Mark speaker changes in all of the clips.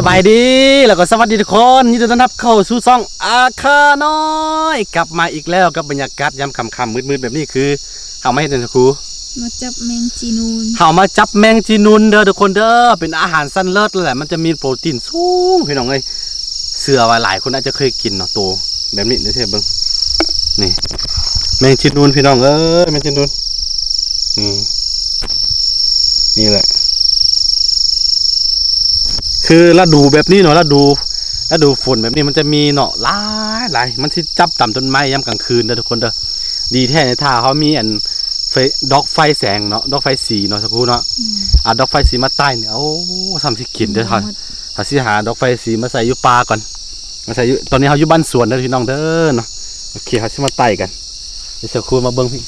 Speaker 1: บายดีแล้วก็สวัสดีทุกคนยินดีต้อนรับเข้าสู่ช่องอาคาน้อยกลับมาอีกแล้วกับบรรยากาศยามค่ำๆมืดๆแบบนี้คือเฮามาเฮ็ดหยังครู
Speaker 2: มาจับแมงจีนูน
Speaker 1: เฮามาจับแมงจีนูนเด้อทุกคนเด้อเป็นอาหารสั้นเลิศแหละมันจะมีโปรตีนสูงพี่น้องเอ้ยเชื่อว่าหลายคนอาจจะเคยกินเนาะโตแบบนี้เด้อเด้อเบิ่งนี่แมงจีนูนพี่น้องเอ้ยแมงจีนูนนี่แหละคือฤดูแบบนี้เนาะฤดูฝนแบบนี้มันจะมีเนาะหลายมันสิจับตามต้นไม้ยามกลางคืนเด้อทุกคนเด้อดีแท้ในท่าเขามีอันไฟดอกไฟแสงเนาะดอกไฟสีเนาะสักครู่เนาะดอกไฟสีมาใต้เนี่ยโอ้ทำสิกินเด้อท่านถ้าสิหาดอกไฟสีมาใส่อยู่ป่าก่อนมาใส่อยู่ตอนนี้เขาอยู่บ้านสวนเด้อพี่น้องเด้อเนาะโอเคเขาสิมาใต้กันเดี๋ยวสักครู่มาเบิ่งพี่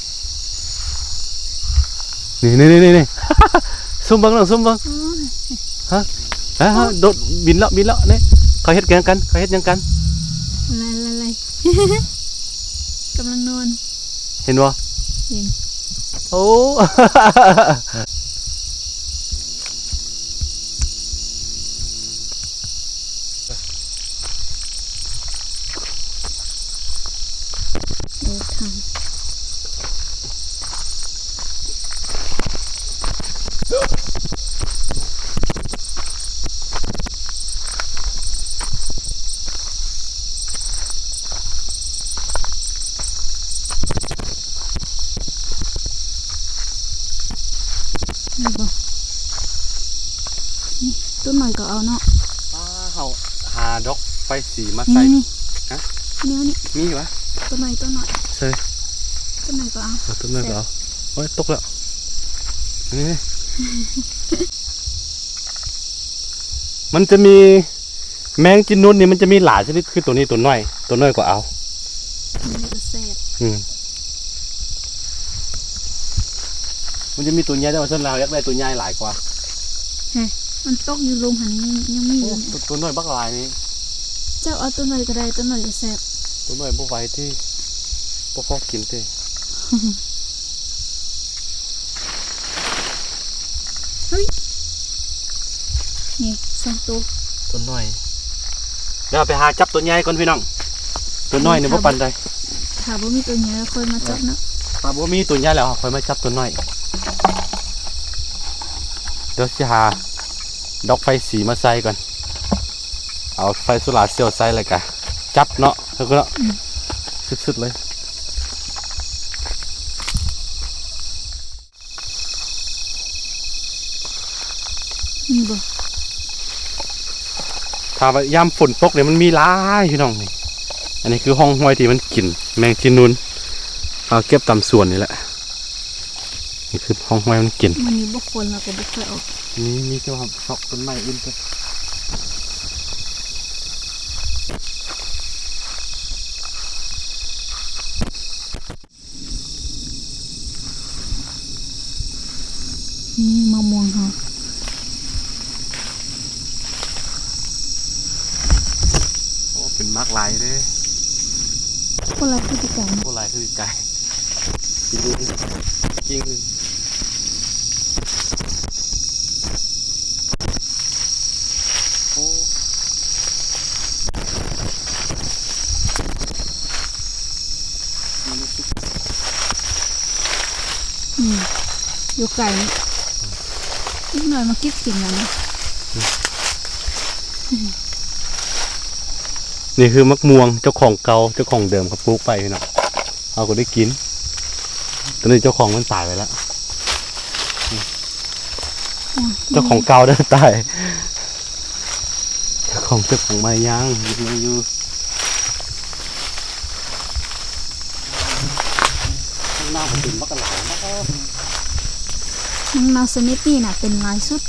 Speaker 1: นี่ ซุ่มเบิ่งเนาะซุ่มเบิ่งฮะโดดบินแล้วนี่เขาเฮ็ดกันเขาเฮ็ดยังกัน
Speaker 2: อะไรกำลังนอน
Speaker 1: เห็นบ่
Speaker 2: เห็น
Speaker 1: โอ้
Speaker 2: นี่บ่นี่ต้นหน่อยก็เอาเนาะ
Speaker 1: เฮาหาดอกไฟสีมาใส่ฮะ
Speaker 2: นี่
Speaker 1: มีวะ
Speaker 2: ต้นหน่อย
Speaker 1: ใช่
Speaker 2: ต้นหน่อยก็เอา
Speaker 1: ต้นหน่อยก็เอาโอ้ยตกแล้วนี่มันจะมีแมงจีนูนนี่มันจะมีหลายชนิดคือตัวนี้ตัวน้อยก็เอา
Speaker 2: นี่ก็แซ่บ
Speaker 1: มันจะมีตัวใหญ่แต่ว่าส่วนเราอยากได้ตัวใหญ่หลายกว่า
Speaker 2: มันตกอยู่ลมหันยังมีอยู่
Speaker 1: ตัวน้อยบักหลายนี่
Speaker 2: เจ้าเอาตัวน้อยก็ได้ตัวน้อยก็แซ่บ
Speaker 1: ตัวน้อยบ่ไหวที่บ่พอกินติ
Speaker 2: เฮ้ยนี่2ตัว
Speaker 1: น้อยเดี๋ยวไปหาจับตัวใหญ่ก่อนพี่น้องตัวน้อยนี่บ่ปานใด
Speaker 2: ถ้าบ่มีตัวใหญ่ค่อยมาจับเนาะ
Speaker 1: ถ้าบ่มีตัวใหญ่แล้วค่อยมาจับตัวน้อยเดี๋ยวสิหาดอกไฟสีมาใส่ก่อนเอาไฟโซลาร์เซลล์ใส่เลยกะจับเนาะแล้วก็สุดๆเลย
Speaker 2: นี่บ่
Speaker 1: ถ้าว่ายามฝนตกเนี่ยมันมีหลายพี่น้องนี่อันนี้คือห้องห้อยที่มันกินแมงจีนูนเอาเก็บตามส่วนนี่แหละนี่คือห้องห้อยมันกิน
Speaker 2: มันมีบ่ฝนแล้วก็บ่ค่อยออก
Speaker 1: นี่มีเจ้าชอบต้นไม้อื่นก็
Speaker 2: นี่มะม่วงเฮา
Speaker 1: โอ้เป็นมากหลายเด้
Speaker 2: คนละพฤติกรรม
Speaker 1: หลายคือไก่กินดูดิจริงโอ้
Speaker 2: อยู่ไก่นิดหน่อยมากินกินแล้วนะ
Speaker 1: นี่คือมะม่วงเจ้าของเก่าเจ้าของเดิมเขาปลูกไปเนาะเราก็ได้กินตอนนี้เจ้าของมันตายไปแล้วเจ้าของเก่าได้ตายเจ้าของมายังอยู่ข้างหน้าผมเป็นมะกะหลายนะครับ
Speaker 2: มังนาวชนิดนี้น่ะเป็นลายสุด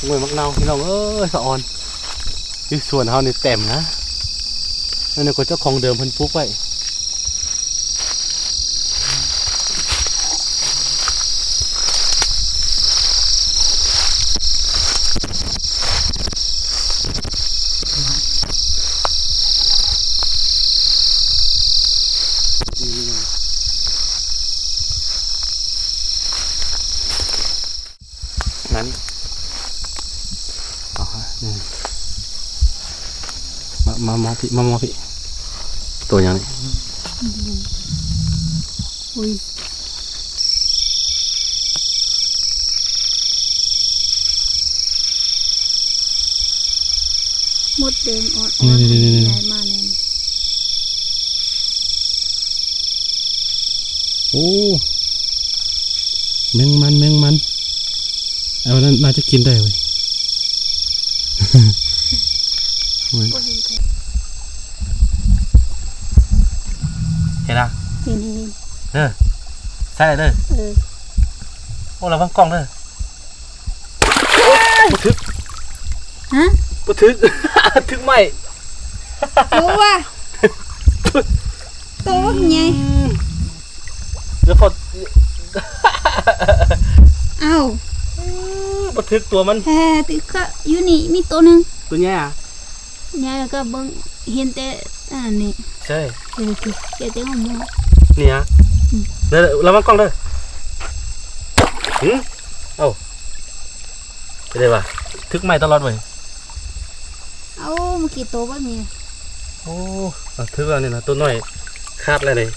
Speaker 1: งวยมักนาวพี่น้องสะออนที่ส่วนเขานี่เต็มนะนั่นก็เจ้าของเดิมเพิ่นปลูกไว้นั้นเอา มามองพี่ตัวอย่างนี้
Speaker 2: อุ้ยมดแดงอ่อนๆใหญ่มากเลย
Speaker 1: โอ้แมงมันเอานั้นน่าจะกินได้เว้ย
Speaker 2: บ่เห็นแผล
Speaker 1: เห็นอ่ะ
Speaker 2: เห็น
Speaker 1: เด้อใส่เด้อ โอ้ระวังกล้องเด้อบ่ถึก
Speaker 2: ฮะ
Speaker 1: บ่ถึก ถึกไหม
Speaker 2: รู้ว่าโตว่าไง
Speaker 1: เดี๋ยวพอ
Speaker 2: เอ้า
Speaker 1: บ่ถึกตัวมัน
Speaker 2: แฮ่ติก็อยู่นี่มีตัวหนึง
Speaker 1: ตัวใหญ่อ่ะ
Speaker 2: เนี่ยแล้วก็เบิ่งเห็นแต่นี่
Speaker 1: ใช่
Speaker 2: เดี๋ยวคือเดี๋ยวจะเอาหมู
Speaker 1: นี่ฮะเด้อระวังกล้องเด้อเอ้าไปได้ป่ะถึกไหมตลอดเว้ย
Speaker 2: เอาเมื่อกี้โตว่ามี
Speaker 1: โอ้ถึกแล้วนี่นะตัวน้อยคาดแล้วเลย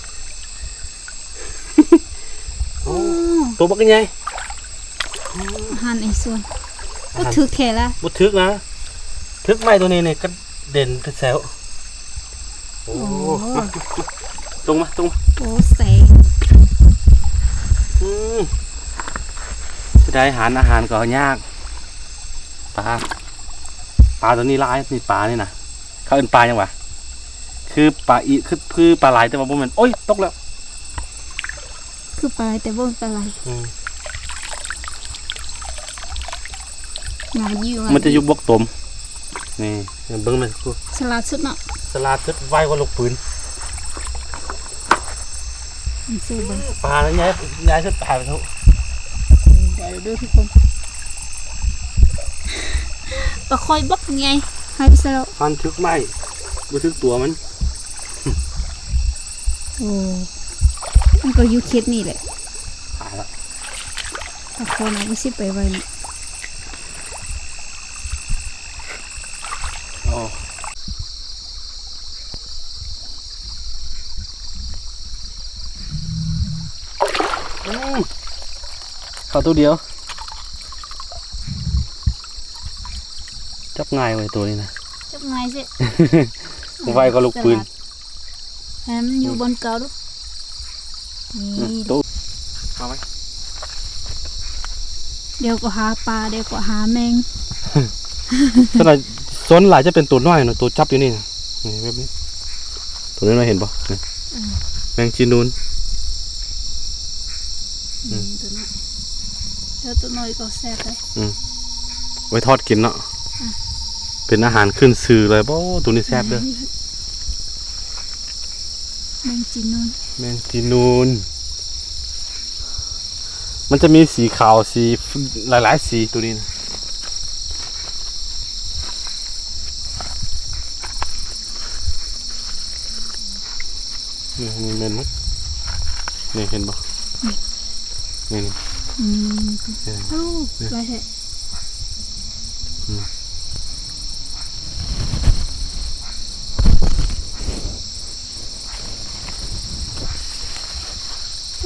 Speaker 2: โอ้
Speaker 1: ตัวบักใหญ่
Speaker 2: หันไอ้ส่วนก็ถือแค่ละ
Speaker 1: บ่ถึกนะถึกไหมตัวนี้เนี่ยก็เด่นเป็นแซวโอ้
Speaker 2: โอ้
Speaker 1: มาตรงมา
Speaker 2: โอ้แสง
Speaker 1: จะได้อาหารก็ยากปลาตัวนี้ร้ายนี่ปลานี่นะเขาเป็นปลายังวะคือปลาอีคือปลาไหลแต่ว่าบ่แม่นโอ้ยตกแล้ว
Speaker 2: คือปลาไหลแต่บ่เป็นปลาไหลงาอยู่
Speaker 1: มันจะอยู่บกตมนี่เบิ่งมันกู
Speaker 2: ฉลาดสุดเนาะ
Speaker 1: สลาดสุดไวกว่าลูกปืน
Speaker 2: มันซื้อเบิ่ง
Speaker 1: ปลาแล้วย้ายสุดตายไปทุก
Speaker 2: เดี๋ยวดูทุกคนปลาคอยบักไงให้ไปซะแล้ว
Speaker 1: ฟันทึกไหมบ่ทึกตัวมัน
Speaker 2: โอ้มันก็อยู่เขตนี่แหละ
Speaker 1: ตายละ
Speaker 2: ปลาคอยเอาไปสิไปไว้นี่
Speaker 1: โอ้เข้าตัวเดียวจับง่ายไว้ตัวนี้นะ
Speaker 2: จับไงสิ
Speaker 1: ไวกว่าลูกปืน
Speaker 2: แฮมนอยู่บนเกาดูนี่
Speaker 1: ตู้เอาไว้
Speaker 2: เดี๋ยวก็หาปลาเดี๋ยวก็หาแมง
Speaker 1: ขนาดซ้นหลายจะเป็นตัวน้อยหน่อยตัวจับอยู่นี่นะนี่แบบนี้ตัวน้อยๆเห็นปะนี่แมงจีนูน
Speaker 2: ตัวน้อยแล้วตัวน้อยก็แซ่บเลย
Speaker 1: ไว้ทอดกินเนาะเป็นอาหารขึ้นสื่อเลยบ่ตัวนี้แซ่บเลย
Speaker 2: แมงจีนูน
Speaker 1: แมงจีนูนมันจะมีสีขาวสีหลายๆสีตัวนี้นะนี่เมนมั้ยนี่เห็นปะนี่
Speaker 2: อืมโอ้ไรแท้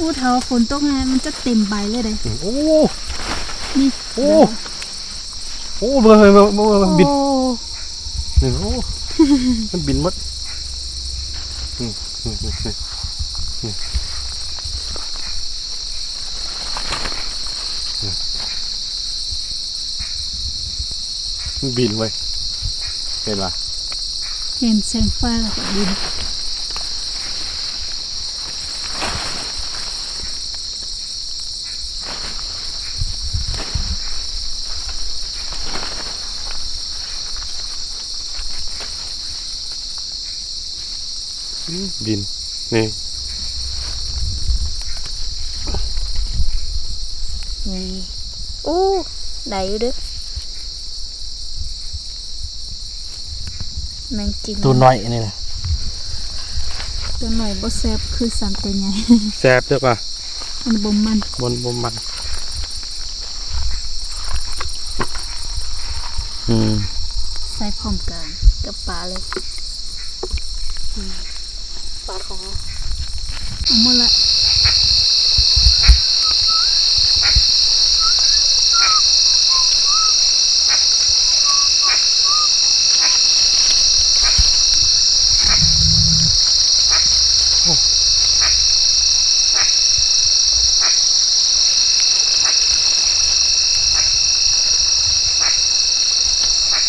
Speaker 2: อู้เท้าฝนตกไงมันจะเต็มใบเลยเด้
Speaker 1: โอ้
Speaker 2: นี่
Speaker 1: โอ้โอ้มันบิน
Speaker 2: โอ้
Speaker 1: นี่โอ้มันบินหมดมันบินไว้เห็นปะ
Speaker 2: เห็นแสงไฟแล้วก็บิน
Speaker 1: บินนี่
Speaker 2: นี่โอ้ได้อยู่เด้อแมงจีนูน
Speaker 1: ตัวน้อยนี่นะ
Speaker 2: ตัวหน่อยบ่แซ่บคือสามตัวใหญ่
Speaker 1: แซ่บใช่ปะ
Speaker 2: อันบ่มัน
Speaker 1: บนมัน
Speaker 2: ใส่พร้อมกันกับปลาเลย
Speaker 3: ปลาของเรา
Speaker 2: เอาหมดละ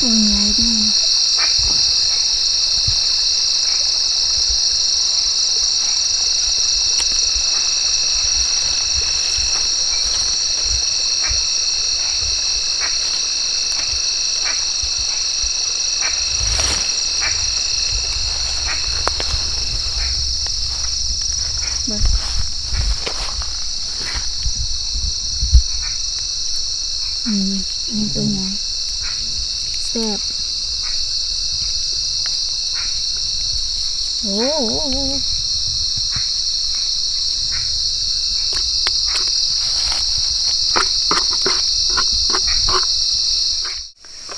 Speaker 2: ตัวใหญ่ด้วย นี่ตัวใหญ่แซ่บโอ้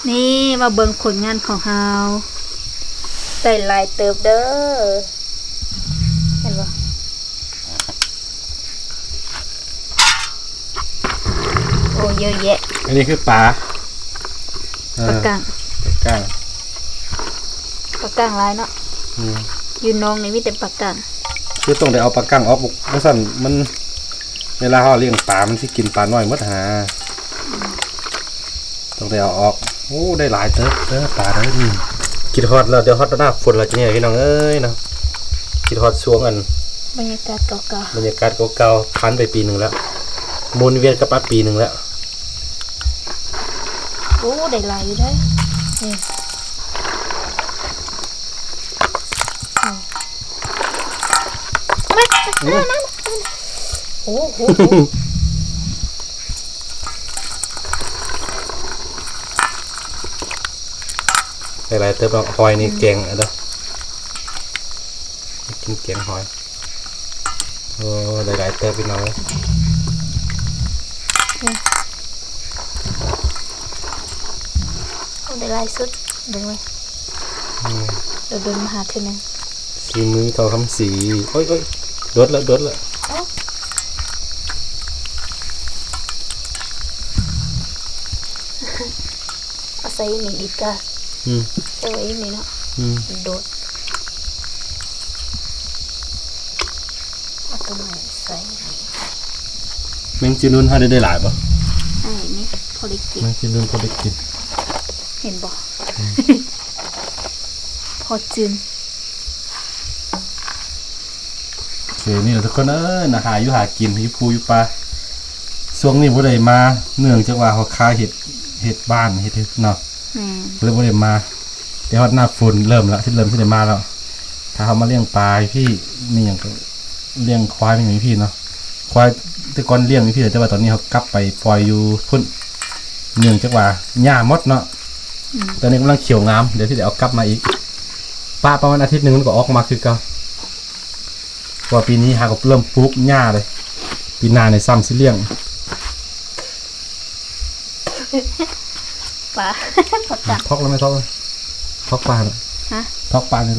Speaker 2: นี่มาเบิ่งผลงานของเฮาได้หลายเติบเด้อเห็นบ่โอ้เยอะแยะ
Speaker 1: อันนี้คือปลา
Speaker 2: ปลากัง
Speaker 1: ปลาก้าง
Speaker 2: ปลากังหลายเนาะ อยู่น้องนี่มีแต่ปลากัง
Speaker 1: คือต้องได้เอาปลาก้างออกเพราะสั่นมันเวลาเขาเลี้ยงปลามันสิกินปลาน้อยหมดหาต้องได้เอาออกโอ้ได้หลายเด้อปลาได้กินฮอดแล้วเดี๋ยวฮอดหน้าฝนแล้วจะเนี่ยพี่น้องเอ้ยเนาะกินฮอดช่วงอัน
Speaker 2: บรรยากาศเก่า
Speaker 1: บรรยากาศเก่าๆผ่านไปปีหนึ่งแล้วหมุนเวียนกับปีหนึ่งแล้ว
Speaker 2: ๆโอ้ได้หลายอยู่ได้อนี่โอ้โห
Speaker 1: หลายๆเติมหอยนี่แกงอ่ะเด้อกินแกงหอยโอ้หลายๆเติมพี่น้อง
Speaker 2: เอาได้หลายสุดเบิ่งไว้เดี๋ยวเดินมาหาเธอหนึง
Speaker 1: สีมือทองคำสีโอ้ยโดดแล้ว
Speaker 2: เอาใส่นี่อีกก็ใส่ไว้นี่เนาะโดดเอาตัวใหม่ใส่
Speaker 1: แมงจีนุ่นเขาได้หลายป่ะ
Speaker 2: ไอ้นี่พอได้กิน
Speaker 1: แมงจีนุ่นเขาได้กิน
Speaker 2: เห็นบ่ พอจืน
Speaker 1: โอเคนี่แหละทุกคนนะหาอยู่หากินอยู่ภูอยู่ปลาช่วงนี้บ่ได้มาเนื่องจากว่าเขาค้าเห็ดบ้านเห็ดเนาะ เลยบ่ได้มาเดี๋ยวหน้าฝนเริ่มแล้วที่ได้มาแล้วถ้าเขามาเลี้ยงปลาพี่นี่อย่างก็เลี้ยงควายเป็นอย่างพี่เนาะควายแต่ก่อนเลี้ยงพี่แต่ว่าตอนนี้เขากลับไปปล่อยอยู่พุ่นเนื่องจากว่าหญ้ามดเนาะตอนนี้กำลังเขียวงามเดี๋ยวที่เดี๋ยวเอากลับมาอีกปลาประมาณอาทิตย์หนึ่งมันก็ออกมาคือเก่าว่าปีนี้หาก็เริ่มปลูกหญ้าเลยปีหน้าในซ้ำสิเลี้ยง
Speaker 2: ปลา พอจับ
Speaker 1: ทอกแล้วไม่ทอกเลยทอกปลาเลย
Speaker 2: ฮะ
Speaker 1: ทอกปลาเลย